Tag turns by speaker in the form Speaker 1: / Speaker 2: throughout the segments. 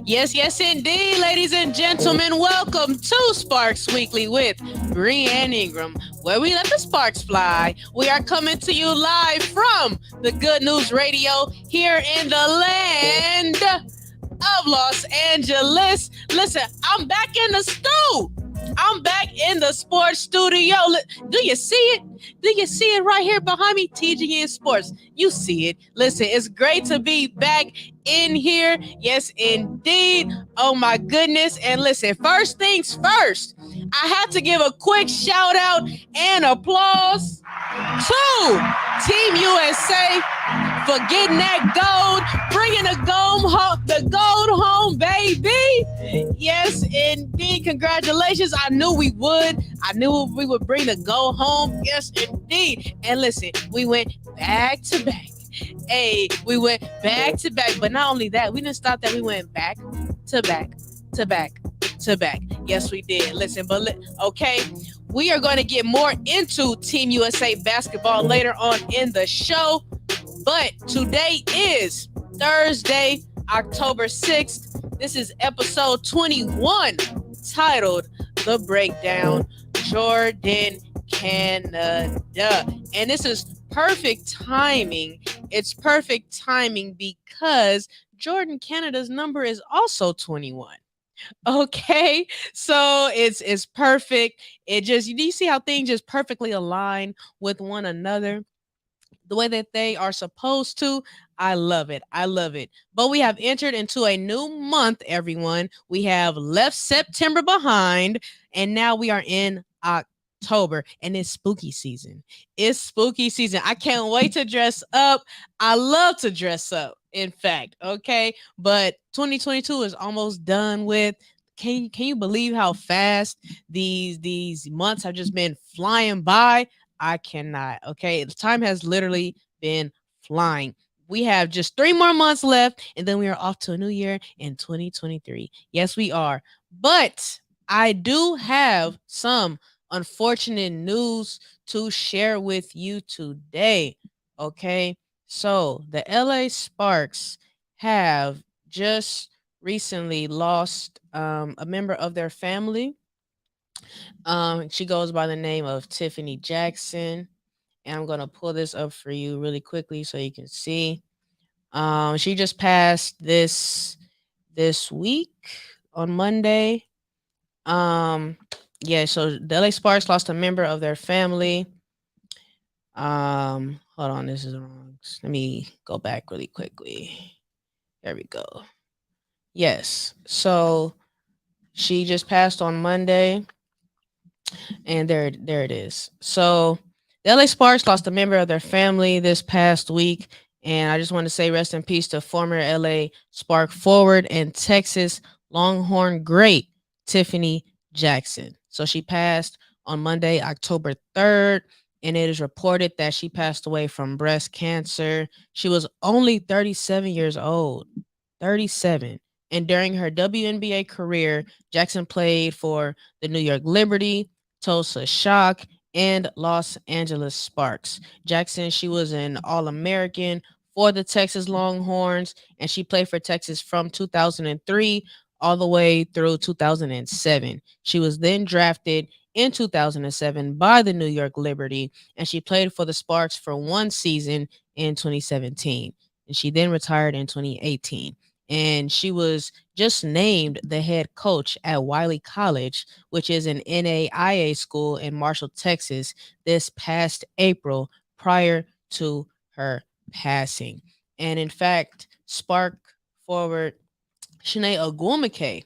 Speaker 1: Yes, yes, indeed, ladies and gentlemen. Welcome to Sparks Weekly with Brianne Ingram, where we let the sparks fly. We are coming to you live from the Good News Radio here in the land of Los Angeles. Listen, I'm back in the stew. I'm back in the sports studio. Do you see it? Do you see it right here behind me? TGN Sports. You see it. Listen, it's great to be back in here. Yes, indeed. Oh my goodness. And listen, first things first, I have to give a quick shout out and applause to Team USA for getting that gold, bringing the gold home, baby. Yes, indeed. Congratulations. I knew we would. I knew we would bring the gold home. Yes, indeed. And listen, we went back to back. Hey, we went back to back. But not only that, we didn't stop that. We went back to back to back to back. Yes, we did. Listen, but okay. We are going to get more into Team USA basketball later on in the show. But today is Thursday, October 6th. This is episode 21, titled The Breakdown, Jordin Canada. And this is perfect timing. It's perfect timing because Jordin Canada's number is also 21. Okay, so it's perfect. It just, you see how things just perfectly align with one another the way that they are supposed to. I love it. I love it. But we have entered into a new month, everyone. We have left September behind, and now we are in October, and it's spooky season. It's spooky season. I can't wait to dress up. I love to dress up, in fact. Okay, but 2022 is almost done with. Can you believe how fast these months have just been flying by? I cannot. Okay, the time has literally been flying. We have just 3 more months left, and then we are off to a new year in 2023. Yes, we are. But I do have some unfortunate news to share with you today. Okay, so the LA Sparks have just recently lost a member of their family. She goes by the name of Tiffany Jackson, and I'm gonna pull this up for you really quickly so you can see. She just passed this week on Monday. Um, yeah, so the LA Sparks lost a member of their family. Hold on, this is wrong. Let me go back really quickly. There we go. Yes, so she just passed on Monday. And there it is. So the LA Sparks lost a member of their family this past week. And I just want to say rest in peace to former LA Spark forward and Texas Longhorn great Tiffany Jackson. So she passed on Monday, October 3rd. And it is reported that she passed away from breast cancer. She was only 37 years old. 37. And during her WNBA career, Jackson played for the New York Liberty, Tulsa Shock, and Los Angeles Sparks. Jackson, she was an All-American for the Texas Longhorns, and she played for Texas from 2003 all the way through 2007. She was then drafted in 2007 by the New York Liberty, and she played for the Sparks for one season in 2017. And she then retired in 2018. And she was just named the head coach at Wiley College, which is an NAIA school in Marshall, Texas, this past April prior to her passing. And in fact, Spark forward Shanae Ogwumike,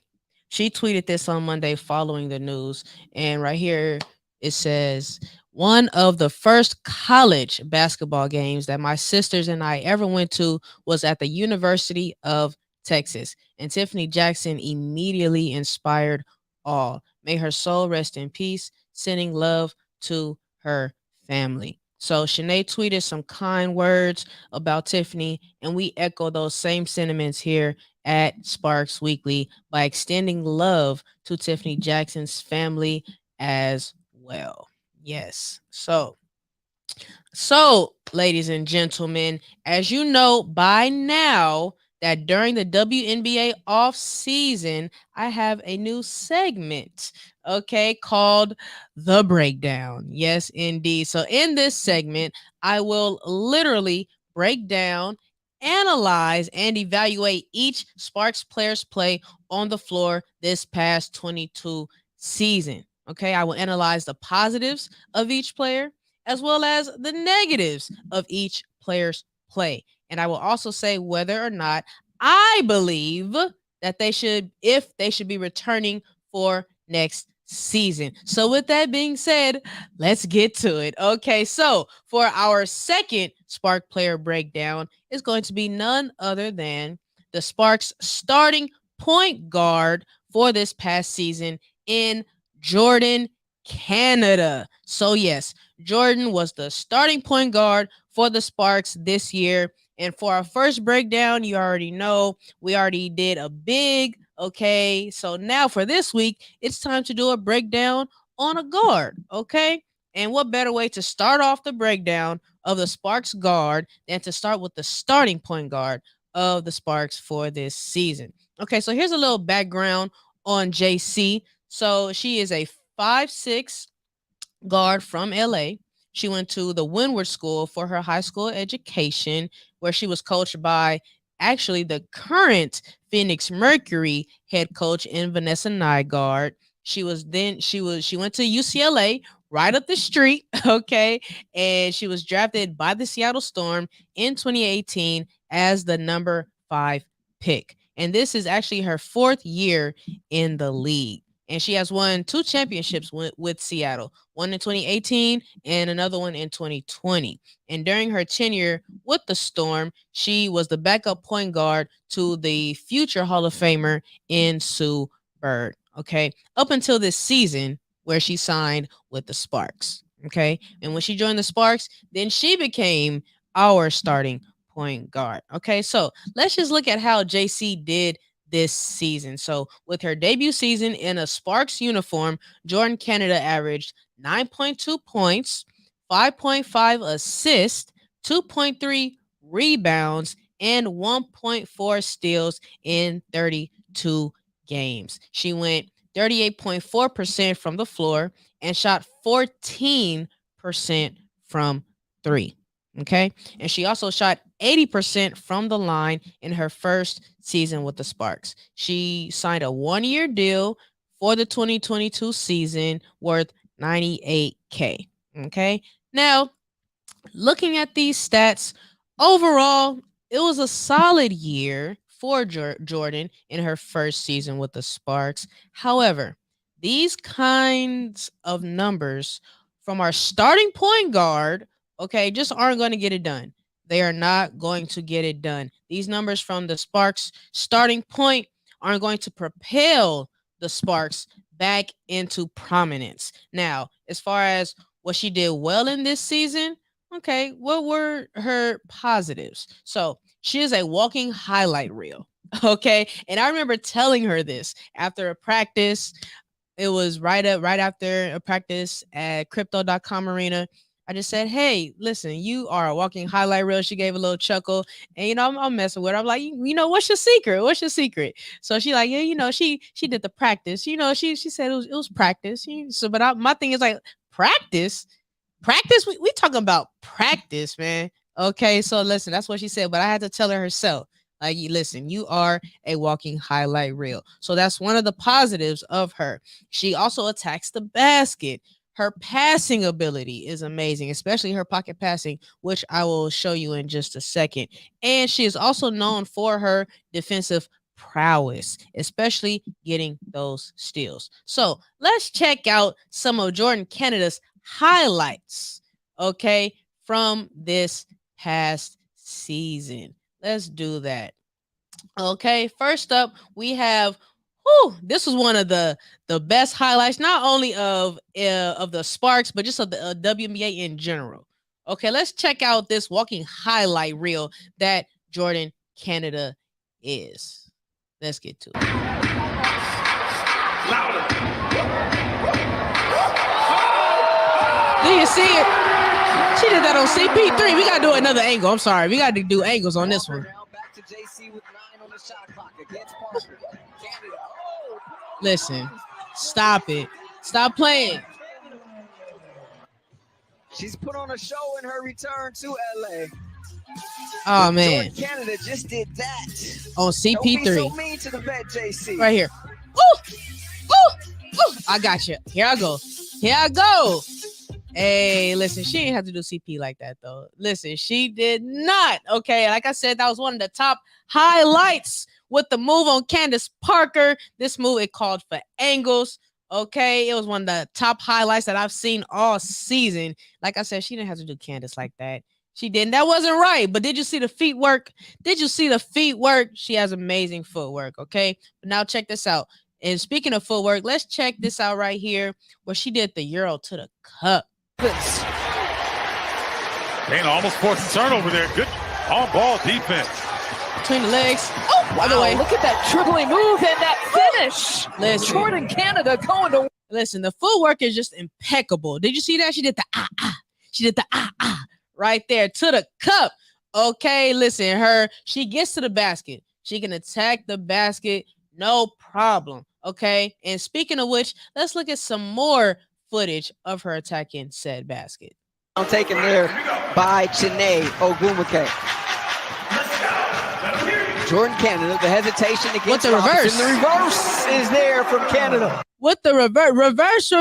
Speaker 1: she tweeted this on Monday following the news. And right here it says, one of the first college basketball games that my sisters and I ever went to was at the University of Texas. And Tiffany Jackson immediately inspired all. May her soul rest in peace, sending love to her family. So Shanae tweeted some kind words about Tiffany, and we echo those same sentiments here at Sparks Weekly by extending love to Tiffany Jackson's family as well. Yes. So, ladies and gentlemen, as you know by now, that during the WNBA off season, I have a new segment, okay, called The Breakdown. Yes, indeed. So, in this segment, I will literally break down, analyze, and evaluate each Sparks player's play on the floor this past 22 season. Okay, I will analyze the positives of each player as well as the negatives of each player's play. And I will also say whether or not I believe that if they should be returning for next season. So, with that being said, let's get to it. Okay, so for our second Spark player breakdown is going to be none other than the Sparks starting point guard for this past season in Jordin Canada. So, yes, Jordin was the starting point guard for the Sparks this year. And for our first breakdown, you already know we already did a big, okay? So now for this week, it's time to do a breakdown on a guard, okay? And what better way to start off the breakdown of the Sparks guard than to start with the starting point guard of the Sparks for this season? Okay, so here's a little background on JC. So she is a 5'6" guard from LA. She went to the Windward School for her high school education, where she was coached by actually the current Phoenix Mercury head coach in Vanessa Nygaard. She went to UCLA right up the street, okay, and she was drafted by the Seattle Storm in 2018 as the number 5 pick. And this is actually her fourth year in the league. And she has won 2 championships with Seattle, one in 2018 and another one in 2020. And during her tenure with the Storm, she was the backup point guard to the future Hall of Famer in Sue Bird. Okay, up until this season where she signed with the Sparks. Okay, and when she joined the Sparks, then she became our starting point guard. Okay, so let's just look at how JC did this season. So, with her debut season in a Sparks uniform, Jordin Canada averaged 9.2 points, 5.5 assists, 2.3 rebounds, and 1.4 steals in 32 games. She went 38.4% from the floor and shot 14% from 3. Okay. And she also shot 80% from the line in her first season with the Sparks. She signed a 1-year deal for the 2022 season worth $98K. Okay. Now, looking at these stats, overall, it was a solid year for Jordin in her first season with the Sparks. However, these kinds of numbers from our starting point guard, okay, just aren't going to get it done. They are not going to get it done. These numbers from the Sparks starting point aren't going to propel the Sparks back into prominence. Now, as far as what she did well in this season, okay, what were her positives? So she is a walking highlight reel. Okay. And I remember telling her this after a practice. It was right after a practice at crypto.com arena. I just said, hey, listen, you are a walking highlight reel. She gave a little chuckle. And I'm messing with her. I'm like, what's your secret? What's your secret? So she like, yeah, she did the practice. She said it was practice. So but my thing is like, practice, we talking about practice, man. Okay, so listen, that's what she said, but I had to tell her herself, like, listen, you are a walking highlight reel. So that's one of the positives of her. She also attacks the basket. Her passing ability is amazing, especially her pocket passing, which I will show you in just a second. And she is also known for her defensive prowess, especially getting those steals. So let's check out some of Jordin Canada's highlights, okay, from this past season. Let's do that. Okay, first up, we have Whew, this was one of the best highlights, not only of the Sparks, but just of the WNBA in general. Okay, let's check out this walking highlight reel that Jordin Canada is. Let's get to it. Louder. Do you see it? She did that on CP3. We gotta do another angle. I'm sorry, we gotta do angles on this one. Back to JC with 9 on the shot clock against Parker. Canada. Listen, stop it. Stop playing.
Speaker 2: She's put on a show in her return to LA.
Speaker 1: Oh, man.
Speaker 2: Jordin Canada just did that.
Speaker 1: On CP3.
Speaker 2: Don't be so mean to the vet, JC.
Speaker 1: Right here. Ooh! Ooh! Ooh! I got you. Here I go. Here I go. Hey, listen, she didn't have to do CP like that, though. Listen, she did not. Okay, like I said, that was one of the top highlights with the move on Candace Parker. This move, it called for angles. Okay, it was one of the top highlights that I've seen all season. Like I said, she didn't have to do Candace like that. She didn't. That wasn't right. But did you see the feet work? Did you see the feet work? She has amazing footwork, okay? But now check this out. And speaking of footwork, let's check this out right here where she did the Euro to the cup.
Speaker 3: Dana almost forced a turnover there. Good on-ball defense.
Speaker 1: Between the legs. Oh, by the way.
Speaker 4: Look at that dribbling move and that finish.
Speaker 1: Listen.
Speaker 4: Jordin Canada going to...
Speaker 1: Listen, the footwork is just impeccable. Did you see that? She did the She did the right there to the cup. Okay, listen, she gets to the basket. She can attack the basket, no problem. Okay, and speaking of which, let's look at some more footage of her attacking said basket.
Speaker 2: Taken there by Chiney Ogwumike. Jordin Canada, the hesitation against
Speaker 1: with the reverse.
Speaker 2: The reverse is there from Canada.
Speaker 1: With the reverse.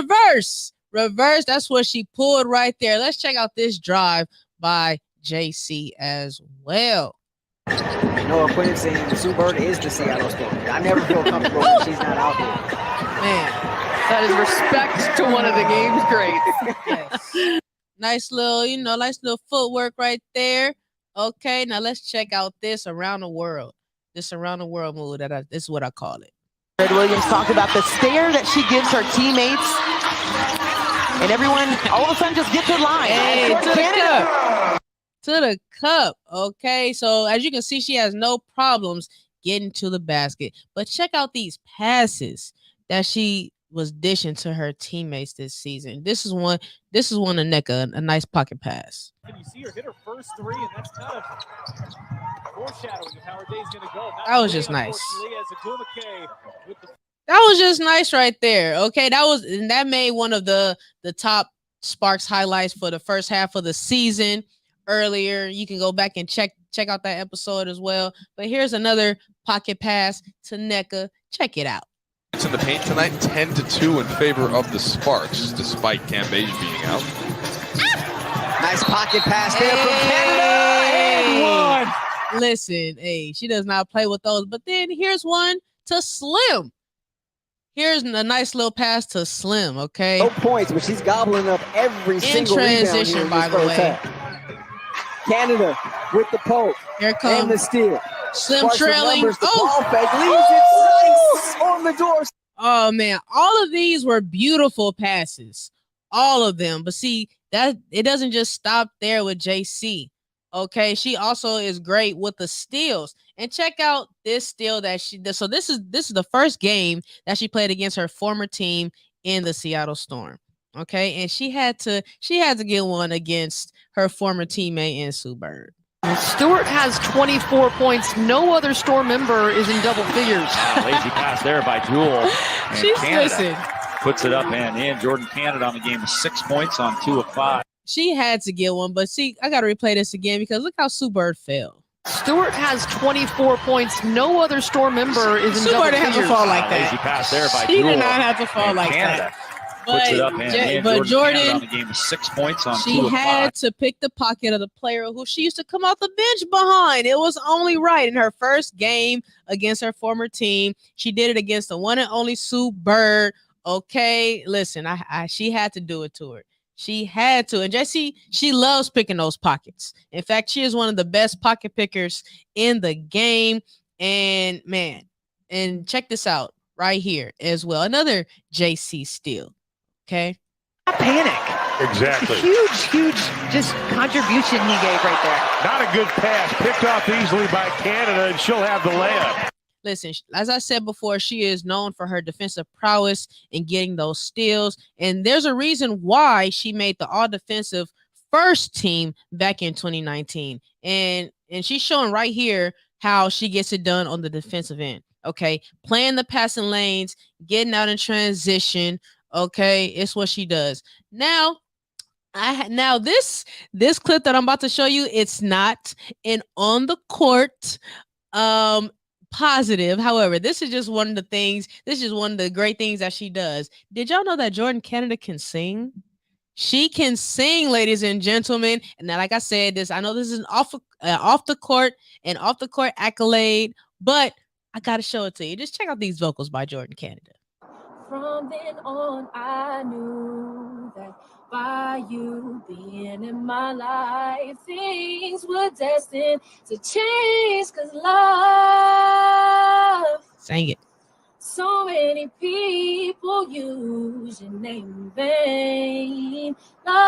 Speaker 1: That's what she pulled right there. Let's check out this drive by JC as well.
Speaker 2: Noah Quinn saying Sue Bird is the Seattle Storm. I never feel comfortable when she's not out there.
Speaker 1: Man,
Speaker 4: that is respect to one of the game's greats.
Speaker 1: Yes. Nice little footwork right there. Okay, now let's check out this around the world. This around the world move this is what I call it.
Speaker 4: Fred Williams talked about the stare that she gives her teammates, and everyone all of a sudden just gets in line.
Speaker 1: Hey, to the cup. Okay, so as you can see, she has no problems getting to the basket. But check out these passes that she was dishing to her teammates this season. This is one of NECA, a nice pocket pass.
Speaker 5: Can you see her hit her first three, and that's kind of foreshadowing of how her day's going to go.
Speaker 1: That was just nice. That was just nice right there. Okay, that made one of the top Sparks highlights for the first half of the season. Earlier, you can go back and check out that episode as well. But here's another pocket pass to NECA. Check it out.
Speaker 6: It's in the paint tonight, 10-2 in favor of the Sparks, despite Cam Beige being out.
Speaker 2: Nice pocket pass there from Canada. And one.
Speaker 1: Listen, hey, she does not play with those. But then here's one to Slim. Here's a nice little pass to Slim, okay?
Speaker 2: No points, but she's gobbling up every single
Speaker 1: transition, by the way.
Speaker 2: Half. Canada with the poke.
Speaker 1: Here comes
Speaker 2: and the steal.
Speaker 1: Slim trailing.
Speaker 2: Ball fake leaves it on the door.
Speaker 1: Oh man, all of these were beautiful passes, all of them. But see, that it doesn't just stop there with JC. Okay, she also is great with the steals. And check out this steal that she does. So this is the first game that she played against her former team in the Seattle Storm. Okay, and she had to get one against her former teammate in Sue Bird.
Speaker 4: Stewart has 24 points. No other Storm member is in double figures.
Speaker 5: Lazy pass there by Jewel.
Speaker 1: She's listen.
Speaker 5: Puts it up and in. Jordin Canada on the game with 6 points on 2 of 5.
Speaker 1: She had to get one, but see, I got to replay this again because look how Sue Bird fell.
Speaker 4: Stewart has 24 points. No other Storm member is in
Speaker 1: Sue
Speaker 4: double
Speaker 1: Bird didn't
Speaker 4: figures.
Speaker 1: have to fall like that.
Speaker 5: Lazy pass there by
Speaker 1: She
Speaker 5: Jewel.
Speaker 1: did not have to fall like
Speaker 5: Canada.
Speaker 1: that.
Speaker 5: Puts it up and in.
Speaker 1: But
Speaker 5: Jordin
Speaker 1: Jordin,
Speaker 5: on the game with 6 points on 2
Speaker 1: she
Speaker 5: of 5.
Speaker 1: had to pick the pocket of the player who she used to come off the bench behind. It was only right in her first game against her former team. She did it against the one and only Sue Bird. Okay, listen, she had to do it to her. She had to. And Jessie, she loves picking those pockets. In fact, she is one of the best pocket pickers in the game. And man, and check this out. right here as well. Another JC steal. Okay.
Speaker 4: Not panic.
Speaker 3: Exactly.
Speaker 4: Huge, just contribution he gave right there.
Speaker 3: Not a good pass. Picked off easily by Canada, and she'll have the layup.
Speaker 1: Listen, as I said before, she is known for her defensive prowess and getting those steals. And there's a reason why she made the all-defensive first team back in 2019. And she's showing right here how she gets it done on the defensive end. Okay. Playing the passing lanes, getting out in transition. Okay. It's what she does. Now, this clip that I'm about to show you, it's not an on the court positive. However, this is just one of the things, this is one of the great things that she does. Did y'all know that Jordin Canada can sing? She can sing, ladies and gentlemen. And now, like I said, I know this is an off the court accolade, but I gotta show it to you. Just check out these vocals by Jordin Canada.
Speaker 7: From then on, I knew that by you being in my life, things were destined to change. 'Cause love,
Speaker 1: sing it.
Speaker 7: So many people use your name in vain. Love,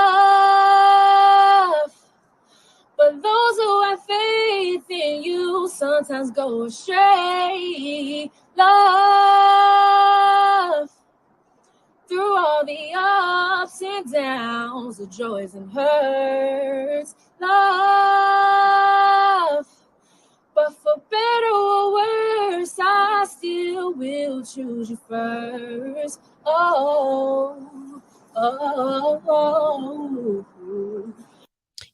Speaker 7: but those who have faith in you sometimes go astray. Love, through all the ups and downs, the joys and hurts. Love, but for better or worse, I still will choose you first. Oh, oh, oh.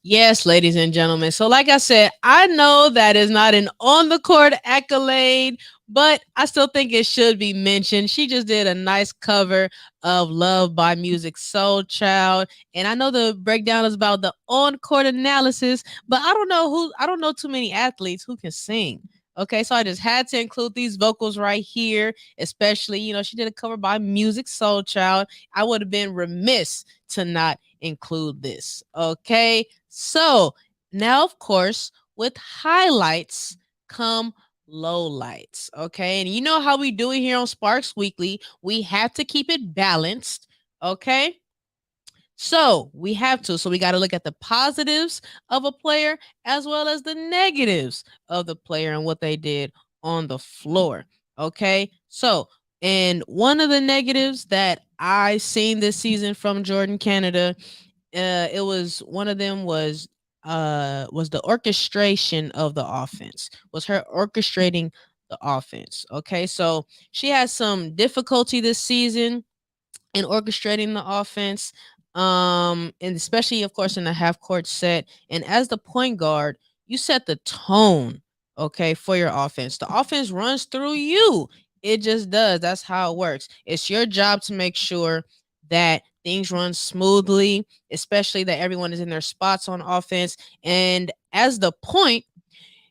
Speaker 1: Yes, ladies and gentlemen. So like I said, I know that is not an on the court accolade, but I still think it should be mentioned. She just did a nice cover of Love by Music Soul Child. And I know the breakdown is about the on court analysis, but I don't know too many athletes who can sing. Okay, so I just had to include these vocals right here, especially, she did a cover by Music Soul Child. I would have been remiss to not include this. Okay, so now, of course, with highlights come lowlights. Okay, and you know how we do it here on Sparks Weekly. We have to keep it balanced. Okay. So we got to look at the positives of a player as well as the negatives of the player and what they did on the floor. Okay. So, and one of the negatives that I seen this season from Jordin Canada, one of them was the orchestration of the offense, was her orchestrating the offense. Okay. So she had some difficulty this season in orchestrating the offense. And especially, of course, in the half court set. And as the point guard, you set the tone, okay, for your offense. The offense runs through you. It just does. That's how it works. It's your job to make sure that things run smoothly, especially that everyone is in their spots on offense. And as the point,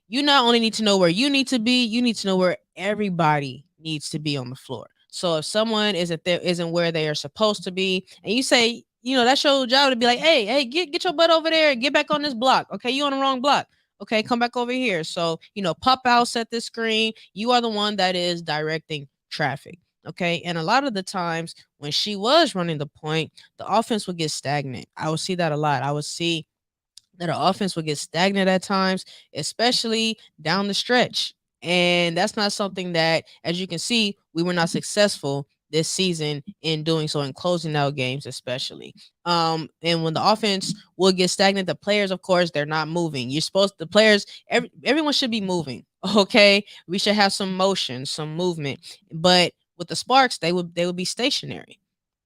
Speaker 1: you not only need to know where you need to be, you need to know where everybody needs to be on the floor. So if someone isn't where they are supposed to be, and you say, that's your job to be like, hey, get your butt over there and get back on this block. Okay, you on the wrong block. Okay, come back over here. So, pop out, set this screen. You are the one that is directing traffic. Okay, and a lot of the times when she was running the point, the offense would get stagnant. I would see that a lot. I would see that our offense would get stagnant at times, especially down the stretch. And that's not something that, as you can see, we were not successful this season in doing so, in closing out games, especially. And when the offense will get stagnant, the players, of course, they're not moving. Everyone should be moving. Okay. We should have some motion, some movement. But with the Sparks, they would be stationary.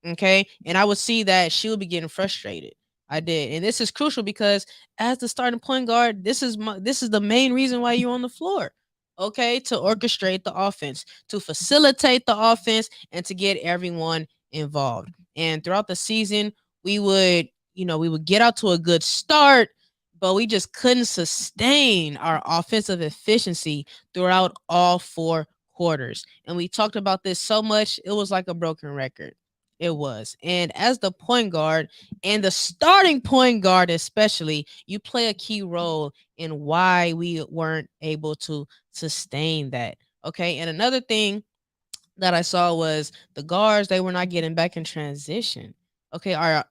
Speaker 1: Okay. And I would see that she would be getting frustrated. I did. And this is crucial because as the starting point guard, this is the main reason why you're on the floor. Okay, to orchestrate the offense, to facilitate the offense, and to get everyone involved. And throughout the season, we would get out to a good start, but we just couldn't sustain our offensive efficiency throughout all 4 quarters. And we talked about this so much, it was like a broken record. It was. And as the point guard and the starting point guard, especially, you play a key role in why we weren't able to sustain that. Okay. And another thing that I saw was the guards, they were not getting back in transition. Okay, our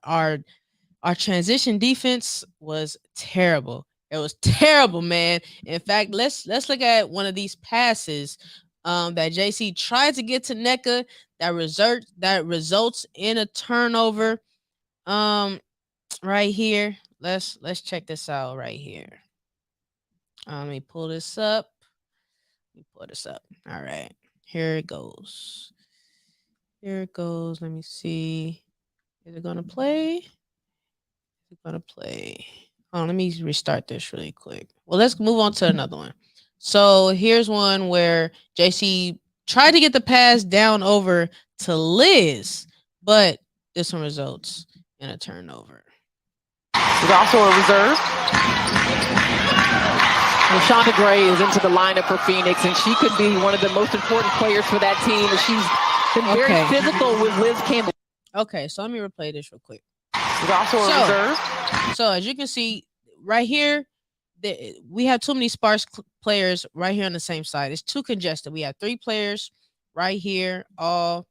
Speaker 1: transition defense was terrible. It was terrible, man. In fact, let's look at one of these passes that JC tried to get to NECA that results in a turnover. Right here. Let's check this out right here. Let me pull this up. All right. Here it goes. Let me see. Is it gonna play? Oh, let me restart this really quick. Well, let's move on to another one. So here's one where JC tried to get the pass down over to Liz, but this one results in a turnover.
Speaker 4: There's also a reserve. Rashonda Gray is into the lineup for Phoenix, and she could be one of the most important players for that team. And she's been very physical with Liz Campbell.
Speaker 1: Okay, so let me replay this real quick.
Speaker 4: There's also a reserve.
Speaker 1: So as you can see right here, we have too many sparse players right here on the same side. It's too congested. We have 3 players right here, all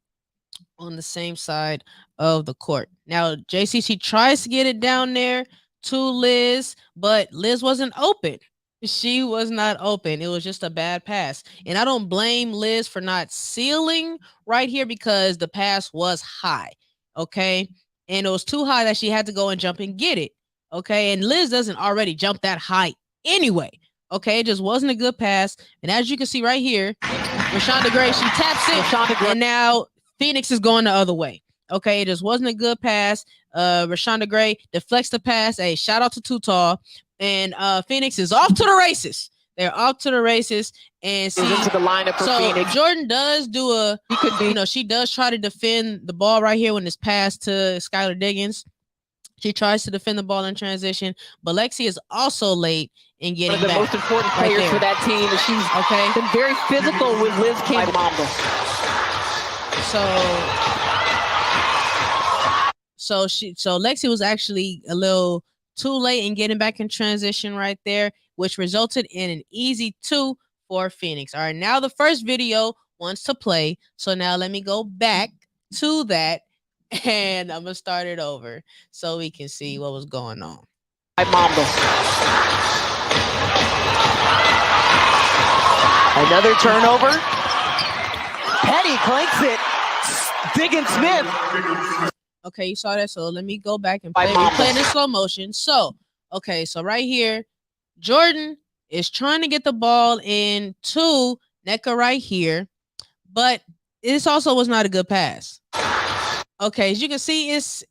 Speaker 1: on the same side of the court. Now, JCC tries to get it down there to Liz, but Liz wasn't open. She was not open. It was just a bad pass. And I don't blame Liz for not sealing right here because the pass was high. Okay. And it was too high that she had to go and jump and get it. Okay. And Liz doesn't already jump that high anyway. Okay. It just wasn't a good pass. And as you can see right here, Rashonda Gray, she taps it. And now Phoenix is going the other way. Okay. It just wasn't a good pass. Rashonda Gray deflects the pass. Hey, shout out to Tall. And Phoenix is off to the races. They're off to the races. And see,
Speaker 4: into the lineup for Phoenix.
Speaker 1: Jordin does do she does try to defend the ball right here when it's passed to Skylar Diggins. She tries to defend the ball in transition, but Lexi is also late in getting
Speaker 4: one of the most important players for that team. And she's been very physical with Liz Campbell.
Speaker 1: So Lexi was actually a little too late in getting back in transition right there, which resulted in an easy 2 for Phoenix. All right, now the first video wants to play. So now let me go back to that and I'm gonna start it over so we can see what was going on.
Speaker 4: Another turnover. Petty clanks it. Diggins Smith.
Speaker 1: Okay, you saw that. So let me go back and play it in slow motion. So right here, Jordin is trying to get the ball into NECA right here, but this also was not a good pass. Okay, as you can see, it's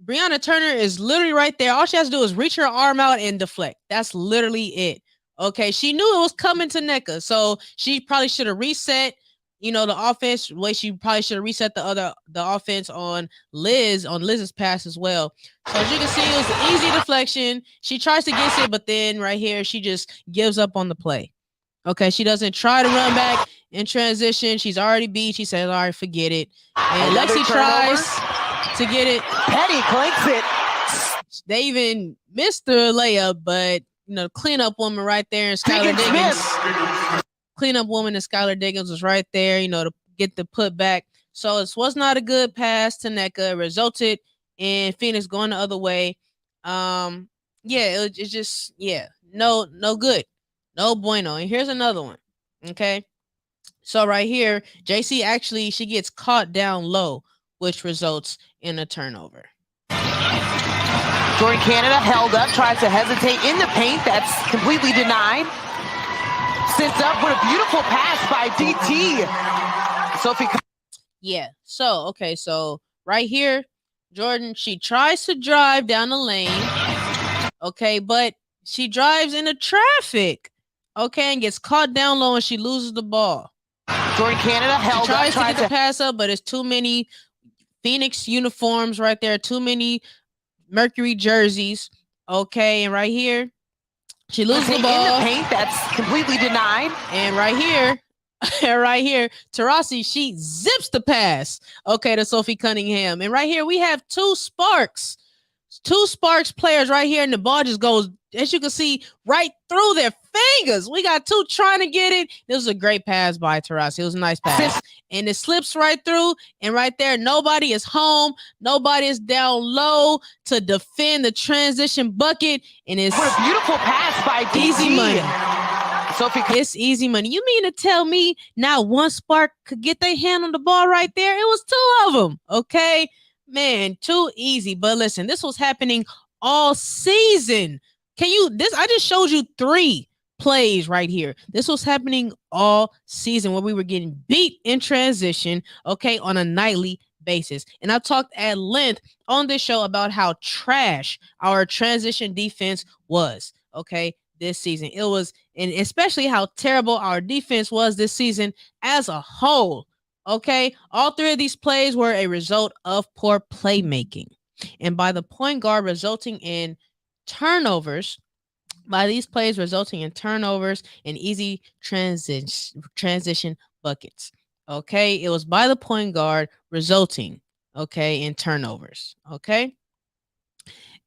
Speaker 1: Brianna Turner is literally right there. All she has to do is reach her arm out and deflect. That's literally it. Okay, she knew it was coming to NECA, so she probably should have reset, the offense the way she probably should have reset the offense on Liz's pass as well. So as you can see, it was an easy deflection. She tries to get it, but then right here, she just gives up on the play. Okay, she doesn't try to run back in transition. She's already beat. She says, all right, forget it. And Lexi tries to get it.
Speaker 4: Petty clanks it.
Speaker 1: They even missed the layup, but, cleanup woman right there and Skylar Diggins. Cleanup woman and Skylar Diggins was right there, to get the put back. So it was not a good pass to NECA. It resulted in Phoenix going the other way. It's just, no good. No bueno. And here's another one. Okay. So right here, JC she gets caught down low, which results in a turnover.
Speaker 4: Jordin Canada held up, tries to hesitate in the paint. That's completely denied. Sits up with a beautiful pass by DT. Sophie.
Speaker 1: Yeah. So right here, Jordin, she tries to drive down the lane. Okay, but she drives into traffic. Okay, and gets caught down low and she loses the ball.
Speaker 4: Jordin Canada held up,
Speaker 1: tries to get the pass up, but it's too many Phoenix uniforms right there, too many Mercury jerseys. Okay, and right here, she loses the ball.
Speaker 4: In the paint, that's completely denied.
Speaker 1: And right here, Taurasi, she zips the pass. Okay, to Sophie Cunningham. And right here, we have two Sparks players right here, and the ball just goes as you can see, right through their fingers. We got two trying to get it. This was a great pass by Taras. It was a nice pass. And it slips right through. And right there, nobody is home. Nobody is down low to defend the transition bucket. And it's
Speaker 4: What a beautiful pass by DT.
Speaker 1: Easy money.
Speaker 4: Sophie,
Speaker 1: it's easy money. You mean to tell me not one Spark could get their hand on the ball right there? It was two of them. Okay, man, too easy. But listen, this was happening all season. I just showed you 3 plays right here. This was happening all season where we were getting beat in transition, okay, on a nightly basis. And I talked at length on this show about how trash our transition defense was, okay, this season. It was, and especially how terrible our defense was this season as a whole, okay? All 3 of these plays were a result of poor playmaking. And by the point guard resulting in turnovers, by these plays resulting in turnovers and easy transition buckets. Okay, it was by the point guard resulting, okay, in turnovers. Okay,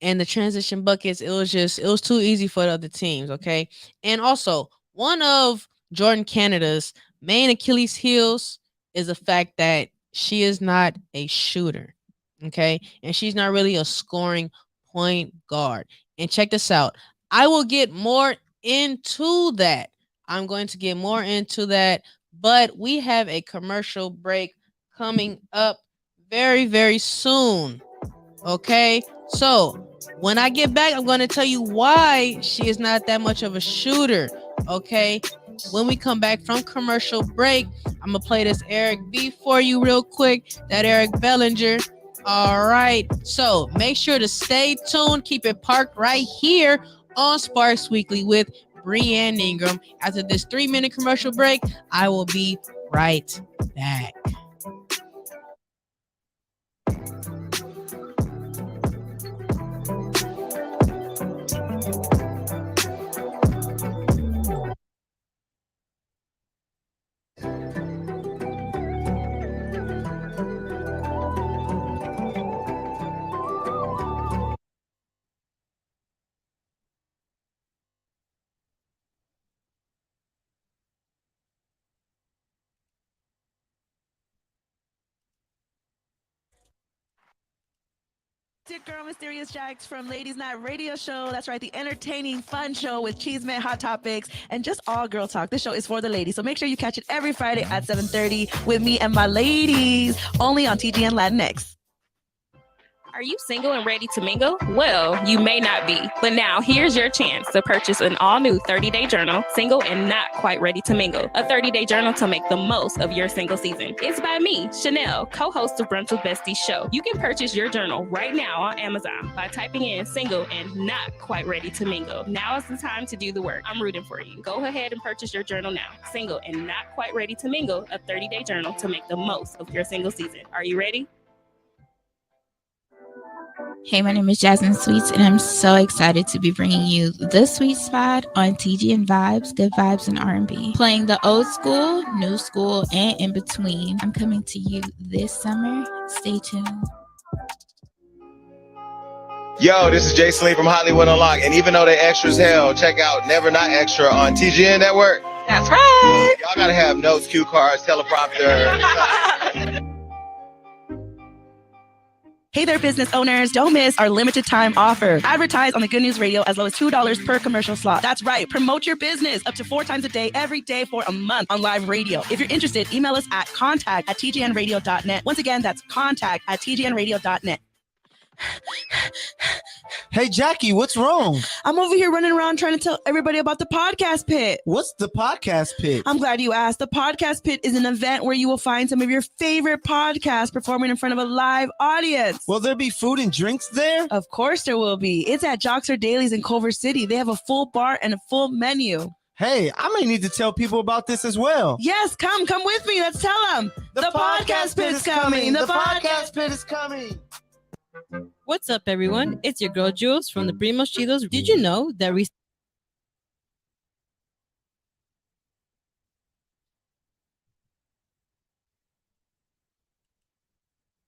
Speaker 1: and the transition buckets, it was too easy for the other teams. Okay, and also one of Jordin Canada's main Achilles heels is the fact that she is not a shooter. Okay, and she's not really a scoring point guard. And check this out. I will get more into that. I'm going to get more into that, but we have a commercial break coming up very, very soon. Okay, so when I get back, I'm going to tell you why she is not that much of a shooter. Okay, when we come back from commercial break, I'm going to play this Eric B for you real quick, that Eric Bellinger. All right, so make sure to stay tuned. Keep it parked right here on Sparks Weekly with Brianne Ingram. After this 3-minute commercial break, I will be right back.
Speaker 8: It's your girl, Mysterious Jax from Ladies Night Radio Show. That's right, the entertaining, fun show with Cheeseman, hot topics, and just all girl talk. This show is for the ladies, so make sure you catch it every Friday at 7:30 with me and my ladies, only on TGN Latinx.
Speaker 9: Are you single and ready to mingle? Well, you may not be, but now here's your chance to purchase an all-new 30-day journal, Single and Not Quite Ready to Mingle, a 30-day journal to make the most of your single season. It's by me, Chanel, co-host of Brunch with Besties show. You can purchase your journal right now on Amazon by typing in Single and Not Quite Ready to Mingle. Now is the time to do the work. I'm rooting for you. Go ahead and purchase your journal now. Single and Not Quite Ready to Mingle, a 30-day journal to make the most of your single season. Are you ready?
Speaker 10: Hey, my name is Jasmine Sweets, and I'm so excited to be bringing you The Sweet Spot on TGN Vibes, Good Vibes, and R&B. Playing the old school, new school, and in between. I'm coming to you this summer. Stay tuned.
Speaker 11: Yo, this is Jason Lee from Hollywood Unlocked, and even though they're extra as hell, check out Never Not Extra on TGN Network.
Speaker 10: That's right.
Speaker 11: Y'all gotta have notes, cue cards, teleprompter.
Speaker 8: Hey there, business owners. Don't miss our limited time offer. Advertise on the Good News Radio as low as $2 per commercial slot. That's right. Promote your business up to 4 times a day, every day for a month on live radio. If you're interested, email us at contact@tgnradio.net. Once again, that's contact@tgnradio.net.
Speaker 12: Hey, Jackie, what's wrong?
Speaker 8: I'm over here running around trying to tell everybody about the Podcast Pit.
Speaker 12: What's the Podcast Pit?
Speaker 8: I'm glad you asked. The Podcast Pit is an event where you will find some of your favorite podcasts performing in front of a live audience.
Speaker 12: Will there be food and drinks there?
Speaker 8: Of course there will be. It's at Joxer Dailies in Culver City. They have a full bar and a full menu.
Speaker 12: Hey, I may need to tell people about this as well.
Speaker 8: Yes, come with me. Let's tell them. The Podcast Pit is coming. The Podcast
Speaker 12: Pit is coming.
Speaker 13: What's up, everyone? It's your girl Jules from the Primos Chidos. Did you know that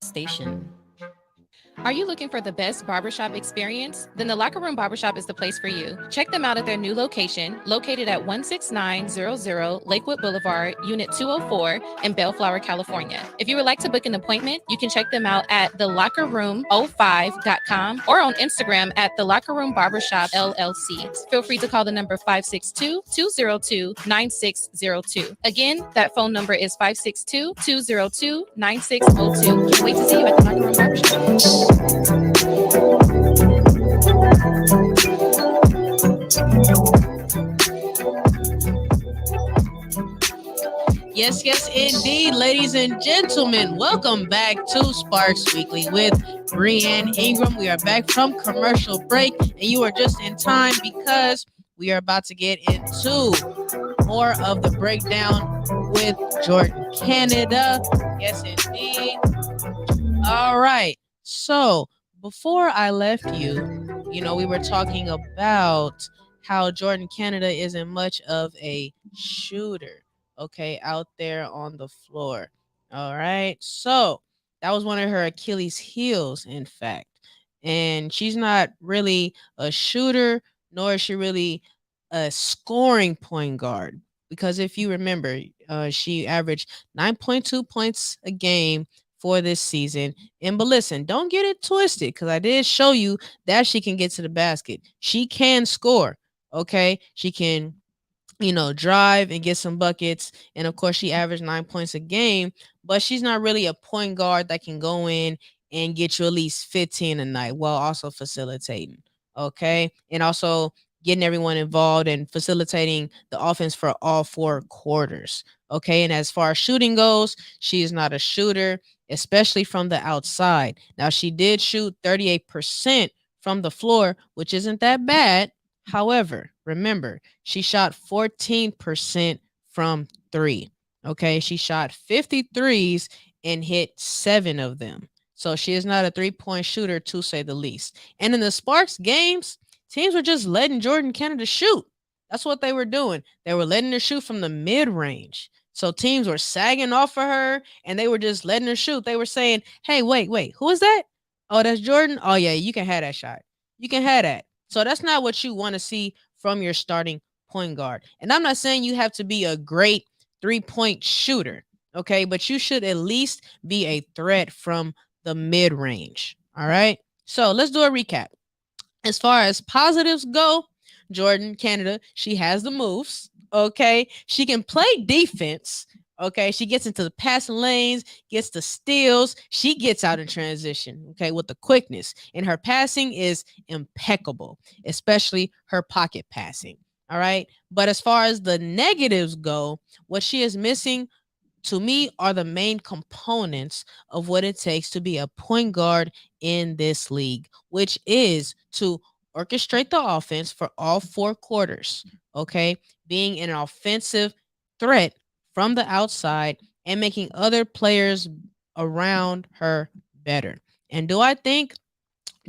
Speaker 13: station?
Speaker 10: Are you looking for the best barbershop experience? Then the Locker Room Barbershop is the place for you. Check them out at their new location, located at 16900 Lakewood Boulevard, Unit 204 in Bellflower, California. If you would like to book an appointment, you can check them out at thelockerroom05.com or on Instagram at The Locker Room Barbershop LLC. Feel free to call the number 562-202-9602. Again, that phone number is 562-202-9602. Can't wait to see you at the Locker Room Barbershop.
Speaker 1: Yes, indeed, ladies and gentlemen. Welcome back to Sparks Weekly with Brianne Ingram. We are back from commercial break, and you are just in time because we are about to get into more of the breakdown with Jordin Canada. Yes, indeed. All right. So before I left you, we were talking about how Jordin Canada isn't much of a shooter, okay, out there on the floor. All right. So that was one of her Achilles heels, in fact. And she's not really a shooter, nor is she really a scoring point guard. Because if you remember, she averaged 9.2 points a game for this season. But listen, don't get it twisted, because I did show you that she can get to the basket. She can score, okay? She can, drive and get some buckets. And of course, she averaged 9 points a game, but she's not really a point guard that can go in and get you at least 15 a night while also facilitating, okay? And also getting everyone involved and facilitating the offense for all 4 quarters, okay? And as far as shooting goes, she is not a shooter, especially from the outside. Now, she did shoot 38% from the floor, which isn't that bad. However, remember, she shot 14% from 3. Okay, she shot 53s and hit 7 of them. So she is not a 3-point shooter, to say the least. And in the Sparks games, teams were just letting Jordin Canada shoot. That's what they were doing. They were letting her shoot from the mid-range. So teams were sagging off of her, and they were just letting her shoot. They were saying, hey, wait, who is that? Oh, that's Jordin? Oh, yeah, you can have that shot. You can have that. So that's not what you want to see from your starting point guard. And I'm not saying you have to be a great 3-point shooter, okay? But you should at least be a threat from the mid-range, all right? So let's do a recap. As far as positives go, Jordin Canada, she has the moves, okay? She can play defense, okay? She gets into the passing lanes, gets the steals. She gets out in transition, okay, with the quickness. And her passing is impeccable, especially her pocket passing, all right? But as far as the negatives go, what she is missing, to me, are the main components of what it takes to be a point guard in this league, which is to orchestrate the offense for all 4 quarters, okay? Being an offensive threat from the outside and making other players around her better. And do I think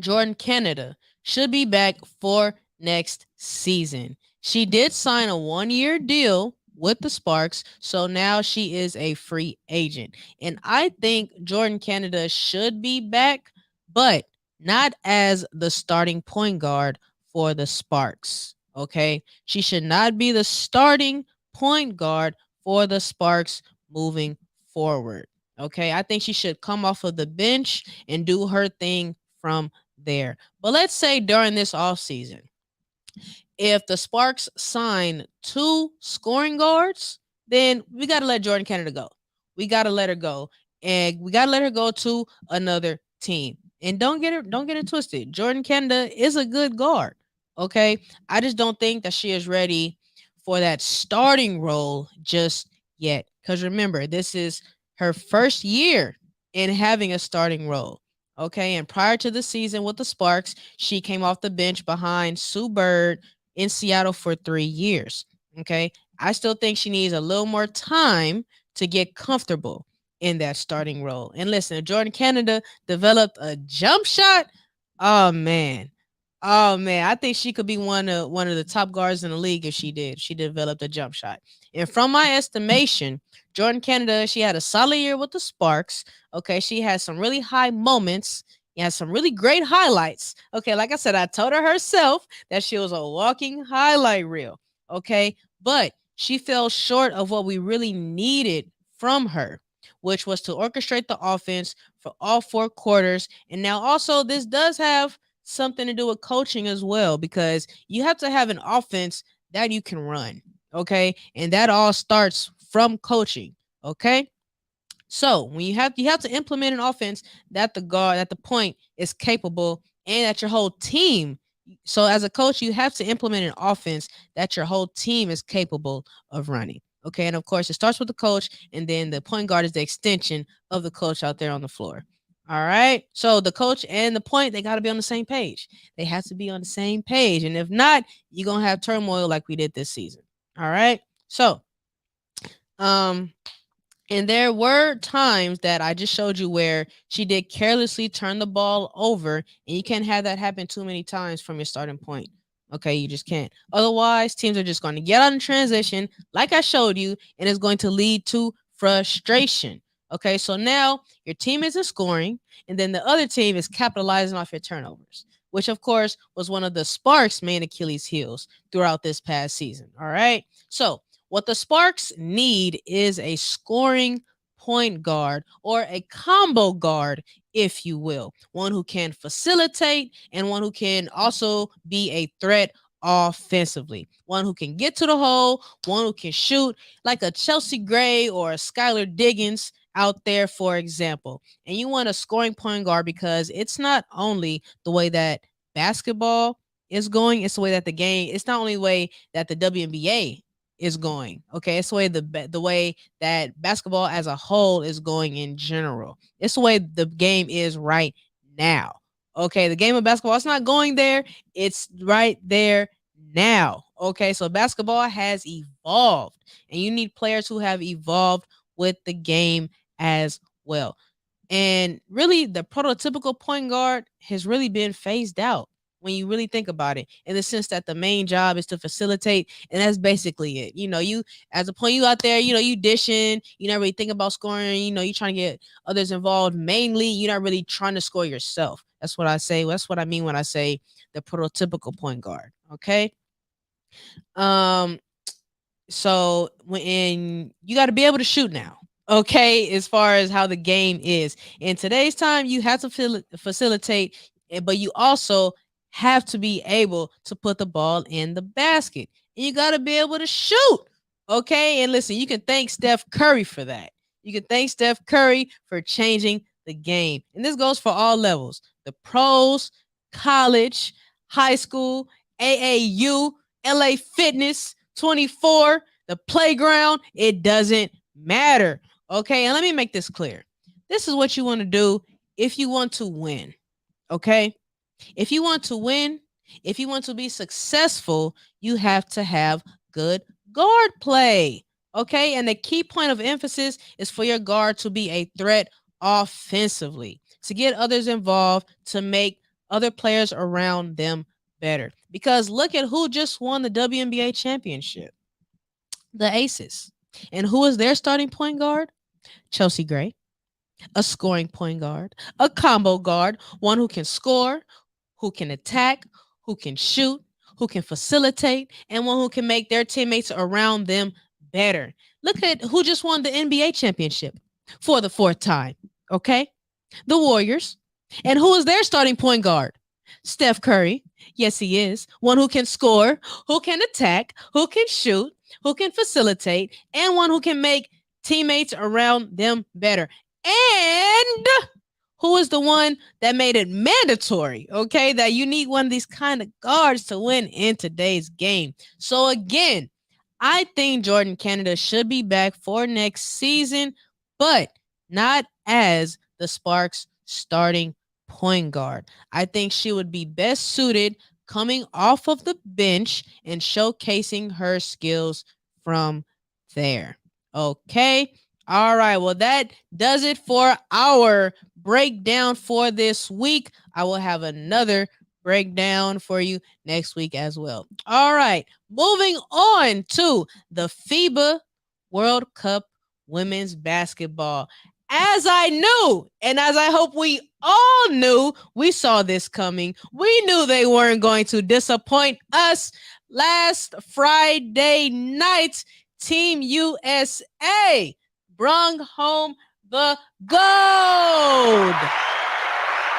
Speaker 1: Jordin Canada should be back for next season? She did sign a 1-year deal with the Sparks, so now she is a free agent. And I think Jordin Canada should be back, but not as the starting point guard for the Sparks, okay? She should not be the starting point guard for the Sparks moving forward, okay? I think she should come off of the bench and do her thing from there. But let's say during this offseason, if the Sparks sign 2 scoring guards, then we got to let Jordin Canada go. We got to let her go. And we got to let her go to another team. And don't get it twisted. Jordin Canada is a good guard, okay? I just don't think that she is ready for that starting role just yet. Because remember, this is her first year in having a starting role, okay? And prior to the season with the Sparks, she came off the bench behind Sue Bird in Seattle for 3 years, okay? I still think she needs a little more time to get comfortable in that starting role. And listen, if Jordin Canada developed a jump shot, oh man, I think she could be one of the top guards in the league if she did. She developed a jump shot. And from my estimation, Jordin Canada, she had a solid year with the Sparks, okay? She had some really high moments He has some really great highlights. Okay, like I said, I told her herself that she was a walking highlight reel. Okay, but she fell short of what we really needed from her, which was to orchestrate the offense for all 4 quarters. And now also this does have something to do with coaching as well, because you have to have an offense that you can run. Okay, and that all starts from coaching. Okay, so when you have to implement an offense that the point is capable, and that your whole team. So as a coach, you have to implement an offense that your whole team is capable of running. Okay, and of course it starts with the coach, and then the point guard is the extension of the coach out there on the floor. All right. So the coach and the point, they got to be on the same page. They have to be on the same page, and if not, you're gonna have turmoil like we did this season. All right. So, um, and there were times that I just showed you where she did carelessly turn the ball over, and you can't have that happen too many times from your starting point. Okay, you just can't. Otherwise, teams are just going to get out in transition, like I showed you, and it's going to lead to frustration. Okay, so now your team isn't scoring, and then the other team is capitalizing off your turnovers, which of course was one of the Sparks' main Achilles heels throughout this past season. All right, so what the Sparks need is a scoring point guard, or a combo guard, if you will. One who can facilitate and one who can also be a threat offensively. One who can get to the hole, one who can shoot, like a Chelsea Gray or a Skylar Diggins out there, for example. And you want a scoring point guard because it's not only the way that basketball is going, it's the way that the game, it's not only the way that the WNBA is going. Okay, it's the way that basketball as a whole is going in general. It's the way the game is right now. Okay, the game of basketball, it's not going there, it's right there now. Okay, so basketball has evolved, and you need players who have evolved with the game as well. And really, the prototypical point guard has really been phased out when you really think about it, in the sense that the main job is to facilitate, and that's basically it. You as a point, you out there, you dishing, you not really think about scoring, you trying to get others involved. Mainly, you're not really trying to score yourself. That's what I say. That's what I mean when I say the prototypical point guard. Okay. So when you got to be able to shoot now. Okay, as far as how the game is in today's time, you have to facilitate, but you also have to be able to put the ball in the basket. And you got to be able to shoot. Okay, and listen, you can thank Steph Curry for that. You can thank Steph Curry for changing the game. And this goes for all levels: the pros, college, high school, AAU, LA Fitness, 24, the playground. It doesn't matter. Okay, and let me make this clear. This is what you want to do if you want to win. Okay, if you want to win, if you want to be successful, you have to have good guard play. Okay, and the key point of emphasis is for your guard to be a threat offensively, to get others involved, to make other players around them better. Because look at who just won the WNBA championship: the Aces. And who is their starting point guard? Chelsea Gray, a scoring point guard, a combo guard, one who can score, who can attack, who can shoot, who can facilitate, and one who can make their teammates around them better. Look at who just won the NBA championship for the 4th time. Okay, the Warriors. And who is their starting point guard? Steph Curry. Yes, he is. One who can score, who can attack, who can shoot, who can facilitate, and one who can make teammates around them better. And who is the one that made it mandatory, okay, that you need one of these kind of guards to win in today's game. So again, I think Jordin Canada should be back for next season, but not as the Sparks starting point guard. I think she would be best suited coming off of the bench and showcasing her skills from there. Okay. All right. Well, that does it for our breakdown for this week. I will have another breakdown for you next week as well. All right. Moving on to the FIBA World Cup women's basketball. as I knew, and as I hope we all knew, we saw this coming. We knew they weren't going to disappoint us. Last Friday night, Team USA brung home the gold.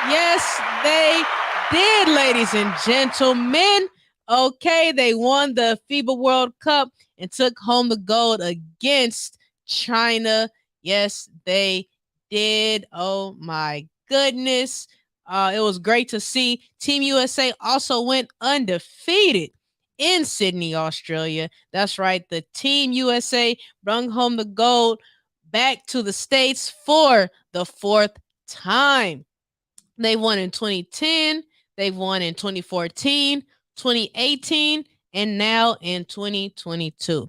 Speaker 1: Yes, they did, ladies and gentlemen. Okay, they won the FIBA World Cup and took home the gold against China. Yes, they did. Oh my goodness. It was great to see. Team USA also went undefeated in Sydney, Australia. That's right. The Team USA brought home the gold back to the States for the fourth time. They won in 2010, they've won in 2014, 2018, and now in 2022.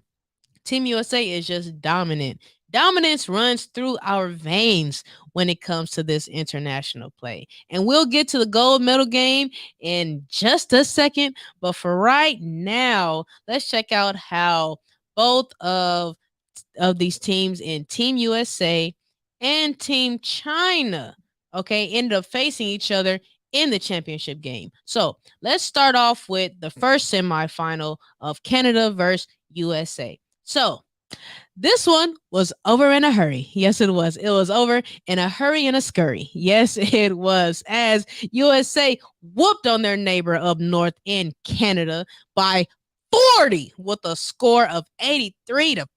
Speaker 1: Team USA is just dominant. Dominance runs through our veins when it comes to this international play. And we'll get to the gold medal game in just a second. But for right now, let's check out how both of these teams in Team USA and Team China, okay, ended up facing each other in the championship game. So let's start off with the first semifinal of Canada versus USA. So this one was over in a hurry. Yes, it was. It was over in a hurry and a scurry. Yes, it was. As USA whooped on their neighbor up north in Canada by 40 with a score of 83 to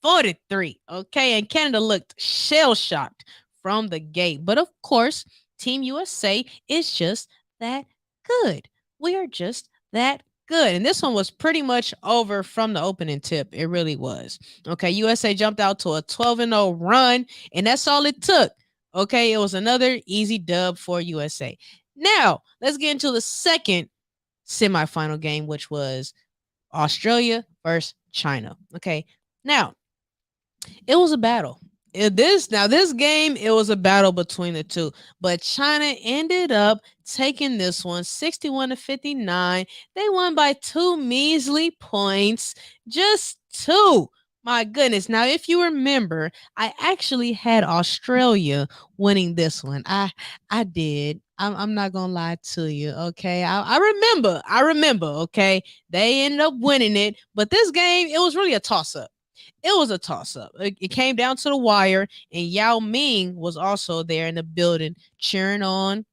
Speaker 1: 43. Okay, and Canada looked shell-shocked from the gate. But of course, Team USA is just that good. We are just that good. And this one was pretty much over from the opening tip. It really was. Okay, USA jumped out to a 12-0 run, and that's all it took. Okay, it was another easy dub for USA. Now, let's get into the second semifinal game, which was Australia versus China. Okay, now it was a battle. This game, it was a battle between the two, but China ended up taking this one 61-59. They won by 2 measly points, just 2. My goodness. Now, if you remember, I actually had Australia winning this one. I did. I'm not gonna lie to you. Okay, I remember. Okay, they ended up winning it, but this game, it was really a toss up. It was a toss-up. It came down to the wire, and Yao Ming was also there in the building cheering on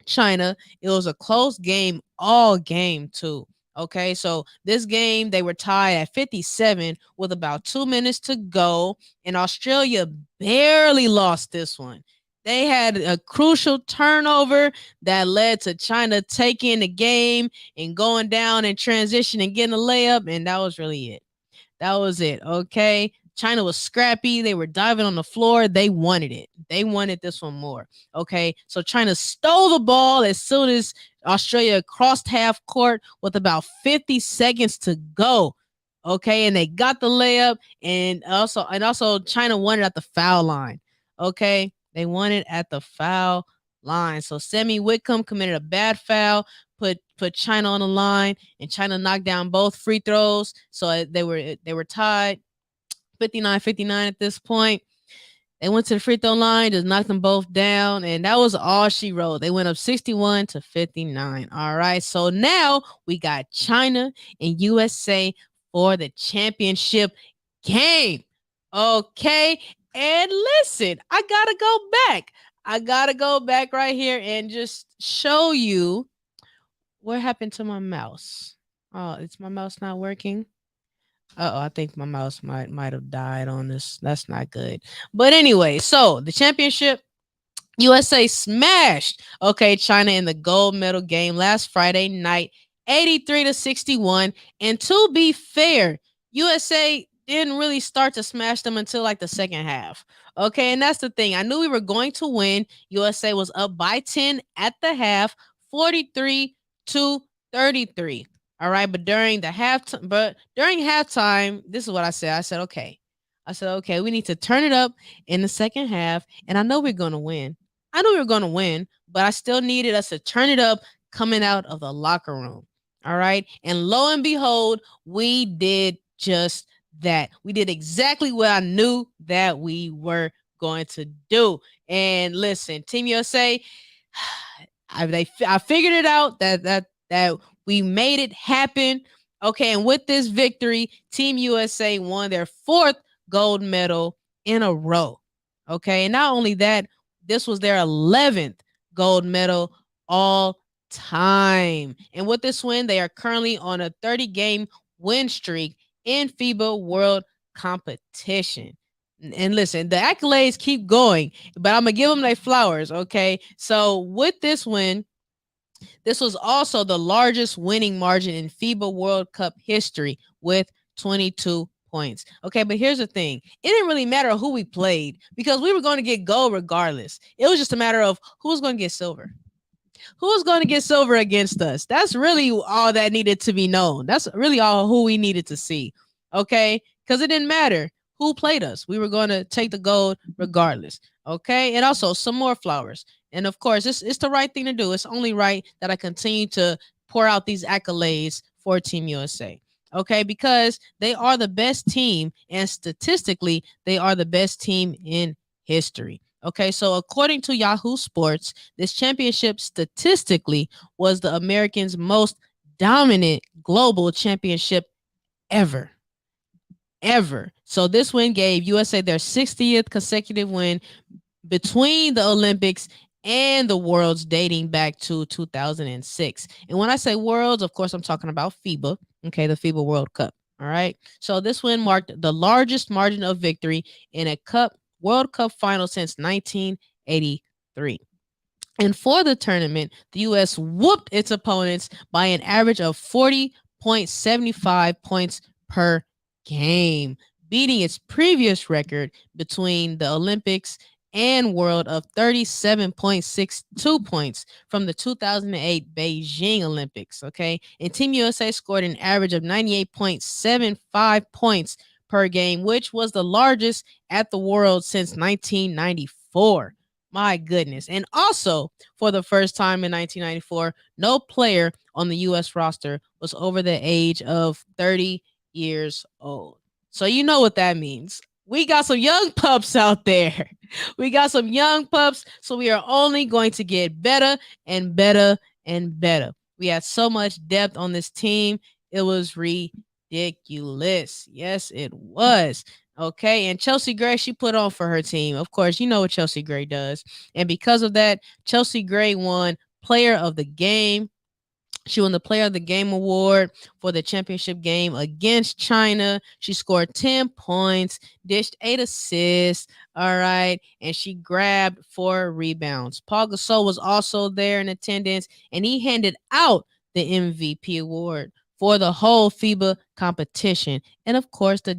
Speaker 1: China. It was a close game all game, too. Okay, so this game, they were tied at 57 with about 2 minutes to go, and Australia barely lost this one. They had a crucial turnover that led to China taking the game and going down in transition and getting a layup, and that was really it. That was it. Okay. China was scrappy. They were diving on the floor. They wanted it. They wanted this one more. Okay. So China stole the ball as soon as Australia crossed half court with about 50 seconds to go. Okay. And they got the layup. And also China won it at the foul line. Okay. They won it at the foul line. So Semi Whitcomb committed a bad foul, put China on the line, and China knocked down both free throws. So they were tied 59-59 at this point. They went to the free throw line, just knocked them both down, and that was all she wrote. They went up 61-59. All right. So now we got China and USA for the championship game. Okay. And listen, I gotta go back right here and just show you what happened to my mouse. Oh, is my mouse not working? I think my mouse might have died on this. That's not good. But anyway, so the championship, USA smashed, okay, China in the gold medal game last Friday night, 83-61. And to be fair, USA didn't really start to smash them until like the second half. Okay, and that's the thing. I knew we were going to win. USA was up by 10 at the half, 43-33. All right, but during halftime, this is what I said. I said, okay, we need to turn it up in the second half, and I know we're gonna win. But I still needed us to turn it up coming out of the locker room. All right, and lo and behold, we did just that. We did exactly what I knew that we were going to do. And listen, Team USA, I figured it out that we made it happen. Okay, and with this victory, Team USA won their 4th gold medal in a row. Okay, and not only that, this was their 11th gold medal all time. And with this win, they are currently on a 30-game win streak in FIBA World competition. And listen, the accolades keep going, but I'm going to give them their flowers, okay? So with this win, this was also the largest winning margin in FIBA World Cup history with 22 points. Okay, but here's the thing. It didn't really matter who we played because we were going to get gold regardless. It was just a matter of who was going to get silver. Who's going to get silver against us? That's really all that needed to be known. That's really all who we needed to see. Okay, because it didn't matter who played us. We were going to take the gold regardless. Okay, and also some more flowers. And of course, it's the right thing to do. It's only right that I continue to pour out these accolades for Team USA. Okay, because they are the best team, and statistically, they are the best team in history. Okay, so according to Yahoo Sports, this championship statistically was the Americans' most dominant global championship ever. So this win gave USA their 60th consecutive win between the Olympics and the Worlds dating back to 2006. And when I say Worlds, of course, I'm talking about FIBA, okay, the FIBA World Cup. All right. So this win marked the largest margin of victory in a World Cup final since 1983. And for the tournament, the U.S. whooped its opponents by an average of 40.75 points per game, beating its previous record between the Olympics and World of 37.62 points from the 2008 Beijing Olympics. Okay, and Team USA scored an average of 98.75 points per game, which was the largest at the World since 1994. My goodness. And also, for the first time in 1994, no player on the U.S. roster was over the age of 30 years old. So you know what that means. We got some young pups out there. We got some young pups, so we are only going to get better and better and better. We had so much depth on this team. It was ridiculous. Yes, it was. Okay, and Chelsea Gray, she put on for her team. Of course, you know what Chelsea Gray does. And because of that, Chelsea Gray won Player of the Game. She won the Player of the Game award for the championship game against China. She scored 10 points, dished 8 assists, all right, and she grabbed 4 rebounds. Paul Gasol was also there in attendance, and he handed out the MVP award for the whole FIBA competition. And of course, the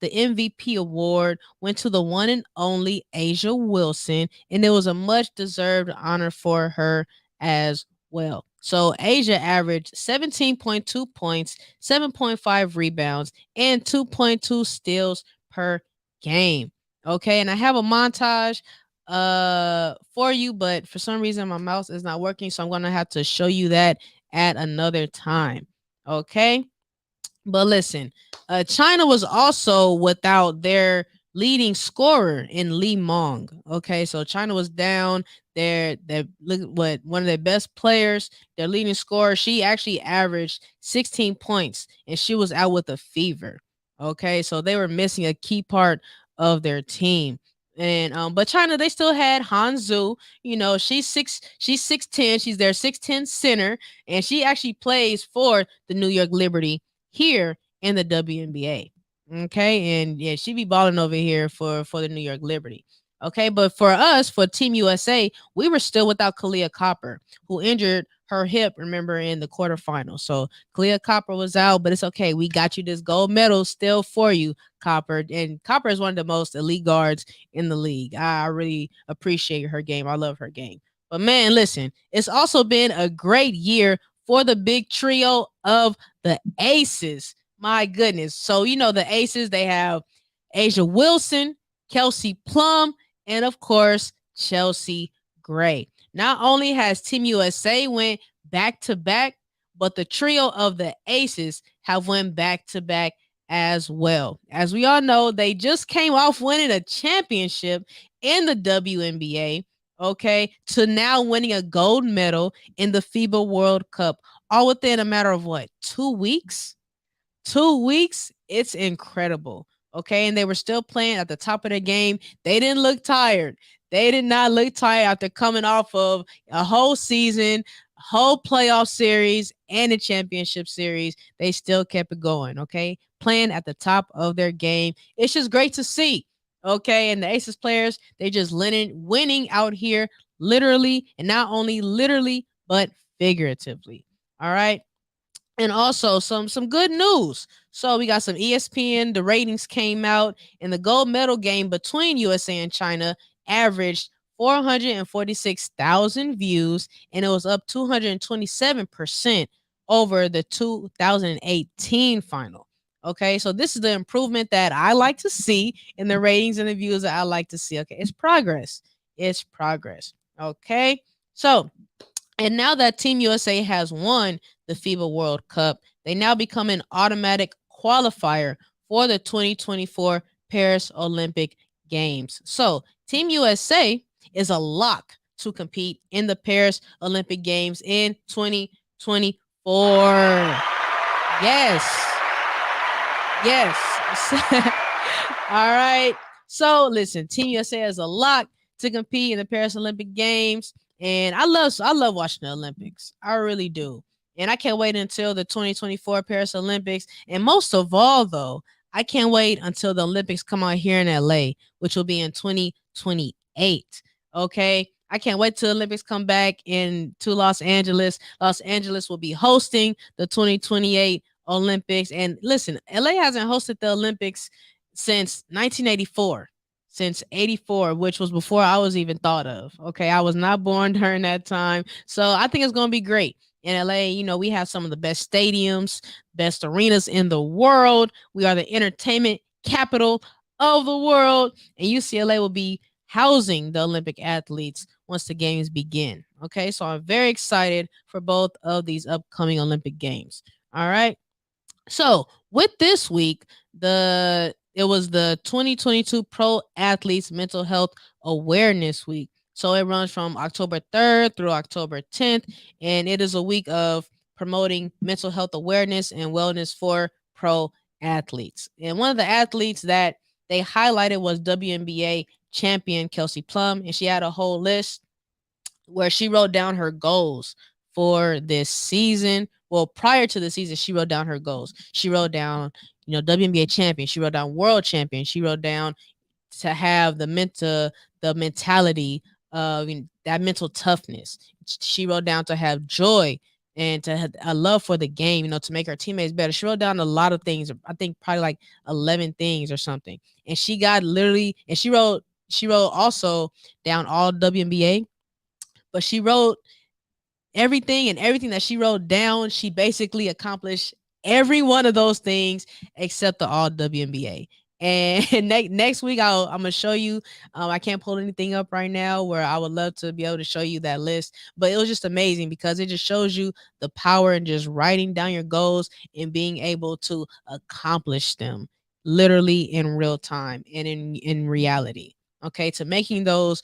Speaker 1: MVP award went to the one and only A'ja Wilson, and it was a much deserved honor for her as well. So A'ja averaged 17.2 points, 7.5 rebounds, and 2.2 steals per game. Okay, and I have a montage for you, but for some reason my mouse is not working, so I'm going to have to show you that at another time. Okay, but listen, China was also without their leading scorer in Lee Mong. Okay, so China was down. One of their best players, their leading scorer, she actually averaged 16 points, and she was out with a fever. Okay, so they were missing a key part of their team. And but China, they still had Han Zhu. You know, she's 6'10", she's their 6'10" center, and she actually plays for the New York Liberty here in the WNBA. Okay, and yeah, she be balling over here for the New York Liberty. Okay, but for us, for Team USA, we were still without Kalia Copper, who injured her hip, remember, in the quarterfinals. So Kalia Copper was out, but it's okay. We got you this gold medal still for you, Copper. And Copper is one of the most elite guards in the league. I really appreciate her game. I love her game. But man, listen, it's also been a great year for the big trio of the Aces. My goodness. So, you know, the Aces, they have A'ja Wilson, Kelsey Plum, and of course, Chelsea Gray. Not only has Team USA went back-to-back, but the trio of the Aces have went back-to-back as well. As we all know, they just came off winning a championship in the WNBA, okay, to now winning a gold medal in the FIBA World Cup, all within a matter of what, 2 weeks? 2 weeks? It's incredible. Okay, and they were still playing at the top of their game. They didn't look tired. They did not look tired after coming off of a whole season, whole playoff series, and a championship series. They still kept it going, okay? Playing at the top of their game. It's just great to see, okay? And the Aces players, they just winning out here literally, and not only literally, but figuratively, all right? And also some good news. So we got some ESPN. The ratings came out, and the gold medal game between USA and China averaged 446,000 views, and it was up 227% over the 2018 final. Okay, so this is the improvement that I like to see in the ratings and the views that I like to see. Okay, it's progress. It's progress. Okay, so and now that Team USA has won the FIBA World Cup, they now become an automatic qualifier for the 2024 Paris Olympic Games. So Team USA is a lock to compete in the Paris Olympic Games in 2024. Yes. Yes. All right. So listen, Team USA is a lock to compete in the Paris Olympic Games. And I love watching the Olympics. I really do. And I can't wait until the 2024 Paris Olympics. And most of all, though, I can't wait until the Olympics come out here in LA, which will be in 2028. Okay. I can't wait till the Olympics come back to Los Angeles. Los Angeles will be hosting the 2028 Olympics. And listen, LA hasn't hosted the Olympics since 1984. Since 84, which was before I was even thought of. Okay, I was not born during that time. So I think it's going to be great. In LA, we have some of the best stadiums, best arenas in the world. We are the entertainment capital of the world. And UCLA will be housing the Olympic athletes once the games begin. Okay, so I'm very excited for both of these upcoming Olympic games. All right. So with this week, it was the 2022 Pro Athletes Mental Health Awareness Week. So it runs from October 3rd through October 10th, and it is a week of promoting mental health awareness and wellness for pro athletes. And one of the athletes that they highlighted was WNBA champion Kelsey Plum, and she had a whole list where she wrote down her goals for this season. Well, prior to the season, she wrote down her goals. She wrote down, WNBA champion. She wrote down world champion. She wrote down to have the mentality of that mental toughness. She wrote down to have joy and to have a love for the game, to make her teammates better. She wrote down a lot of things. I think probably like 11 things or something. And she got literally, and she wrote also down all WNBA, but she wrote everything that she wrote down. She basically accomplished every one of those things except the all WNBA. And next week, I'm going to show you. I can't pull anything up right now where I would love to be able to show you that list. But it was just amazing because it just shows you the power in just writing down your goals and being able to accomplish them literally in real time and in reality. Okay, to making those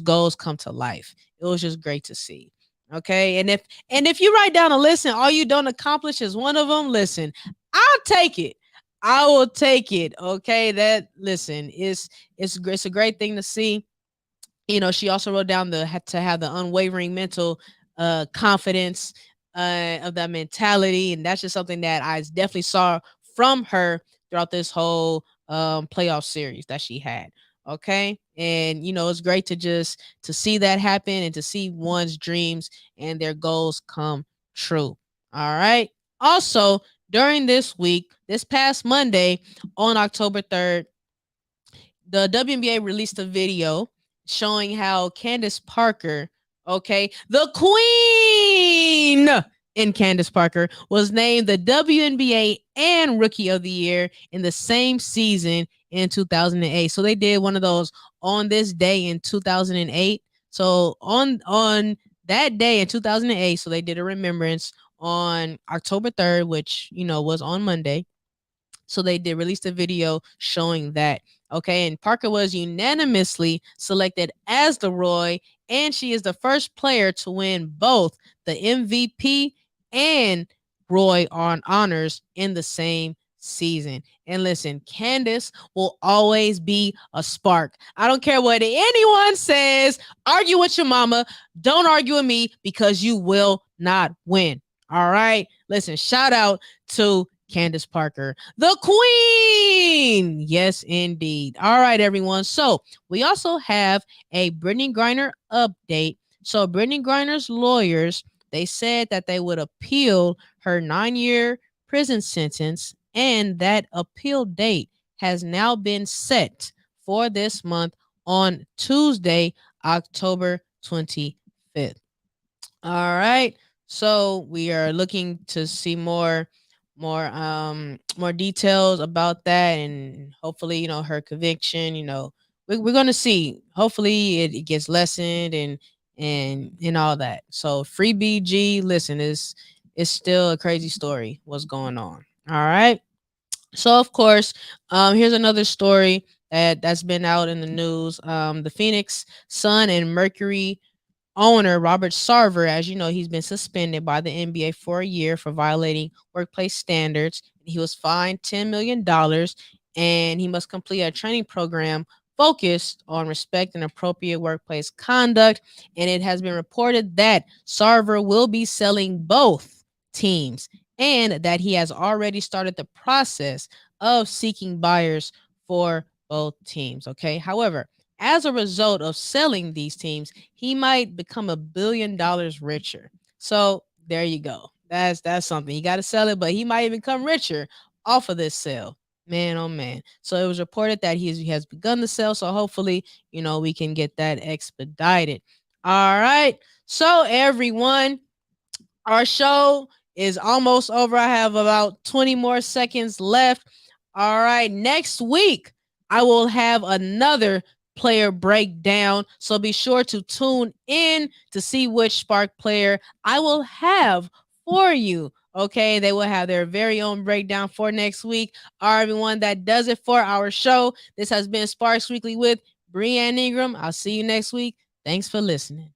Speaker 1: goals come to life. It was just great to see. Okay, and if you write down a list and all you don't accomplish is one of them, listen, I'll take it. I will take it. Okay, it's a great thing to see. She also wrote down to have the unwavering mental confidence of that mentality, and that's just something that I definitely saw from her throughout this whole playoff series that she had. Okay. And, it's great to see that happen and to see one's dreams and their goals come true. All right. Also, during this week, this past Monday on October 3rd, the WNBA released a video showing how Candace Parker, okay, the queen in Candace Parker, was named the WNBA and Rookie of the Year in the same season in 2008. So they did one of those on this day in 2008. So on that day in 2008, so they did a remembrance on October 3rd, which was on Monday. So they did release a video showing that. Okay, and Parker was unanimously selected as the Roy, and she is the first player to win both the MVP and Roy on honors in the same season. And listen, Candace will always be a spark. I don't care what anyone says. Argue with your mama. Don't argue with me because you will not win. All right. Listen, shout out to Candace Parker, the queen. Yes, indeed. All right, everyone. So we also have a Brittany Griner update. So Brittany Griner's lawyers, they said that they would appeal her 9-year prison sentence, and that appeal date has now been set for this month on Tuesday, October 25th. All right. So we are looking to see more details about that, and hopefully, her conviction, we're going to see. Hopefully it gets lessened and all that. So free BG, listen, it's still a crazy story what's going on. All right. So of course, here's another story that's been out in the news. The Phoenix Sun and Mercury owner Robert Sarver, as you know, he's been suspended by the NBA for a year for violating workplace standards. He was fined $10 million, and he must complete a training program focused on respect and appropriate workplace conduct. And it has been reported that Sarver will be selling both teams, and that he has already started the process of seeking buyers for both teams. Okay. However, as a result of selling these teams, he might become $1 billion richer. So there you go. That's something. You got to sell it, but he might even become richer off of this sale. Man, oh man. So it was reported that he has begun the sale. So hopefully, we can get that expedited. All right. So everyone, our show is almost over. I have about 20 more seconds left. All right. Next week, I will have another player breakdown. So be sure to tune in to see which Spark player I will have for you. Okay, they will have their very own breakdown for next week. All right, everyone, that does it for our show. This has been Sparks Weekly with Brianne Ingram. I'll see you next week. Thanks for listening.